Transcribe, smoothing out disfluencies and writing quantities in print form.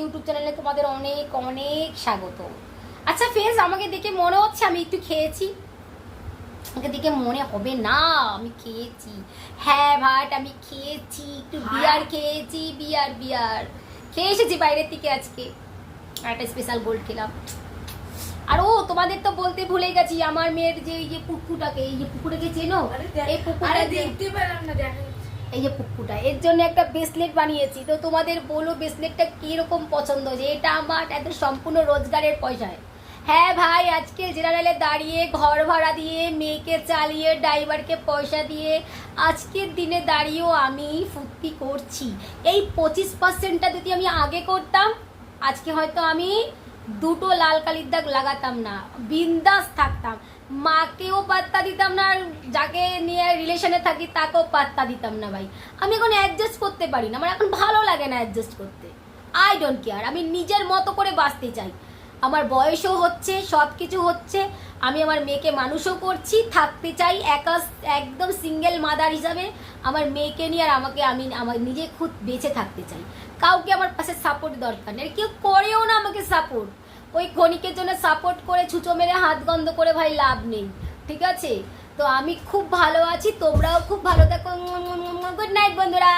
YouTube চ্যানেলে তোমাদের অনেক অনেক স্বাগত। আচ্ছা ফ্রেন্ডস, আমাকে দেখে মনে হচ্ছে আমি একটু খেয়েছি? আমাকে দেখে মনে হবে না আমি খেয়েছি। হ্যাঁ ভাট, আমি খেয়েছি, একটু বিয়ার খেয়েছি, বিয়ার খেয়ে এসেছি বাইরের থেকে। আজকে একটা স্পেশাল গোল্ড খেলাম। আর ও তোমাদের তো বলতে ভুলে গেছি, আমার মেয়ের যে এই যে পুকুটাকে, এই যে পুকুটাকে চেনো? এই পুকুটা দেখতে পেলাম না, দেখা এই যে পুকুটা, এর জন্য একটা ব্রেসলেট বানিয়েছি। তো তোমাদের বলো ব্রেসলেটটা কিরকম পছন্দ হয়েছে? এটা আমার একদম সম্পূর্ণ রোজগারের পয়সায়। হ্যাঁ ভাই, আজকে জেনারেলে দাঁড়িয়ে ঘর ভাড়া দিয়ে, মেয়েকে চালিয়ে, ড্রাইভারকে পয়সা দিয়ে, আজকের দিনে দাঁড়িয়েও আমি ফুর্তি করছি। এই 25%টা যদি আমি আগে করতাম, আজকে হয়তো আমি দুটো লাল কালির দাগ লাগাতাম না, বিন্দাস থাকতাম, মাকেও পাত্তা দিতাম না, আর যাকে নিয়ে রিলেশনে থাকি তাকেও পাত্তা দিতাম না। ভাই আমি এখন অ্যাডজাস্ট করতে পারি না, আমার এখন ভালো লাগে না অ্যাডজাস্ট করতে। আই ডোন্ট কেয়ার, আমি নিজের মতো করে বাঁচতে চাই। আমার বয়সও হচ্ছে, সব কিছু হচ্ছে, আমি আমার মেয়েকে মানুষও করছি, থাকতে চাই একা, একদম সিঙ্গেল মাদার হিসাবে আমার মেয়েকে নিয়ে। আর আমি আমার নিজে খুদ বেঁচে থাকতে চাই। কাউকে আমার পাশে সাপোর্ট দরকার নেই, কেউ করেও না আমাকে সাপোর্ট। ওই ক্ষণিকের জন্য সাপোর্ট করে ছুঁচো মেরে হাত গন্ধ করে ভাই লাভ নেই, ঠিক আছে? তো আমি খুব ভালো আছি, তোমরাও খুব ভালো থাকো। গুড নাইট বন্ধুরা।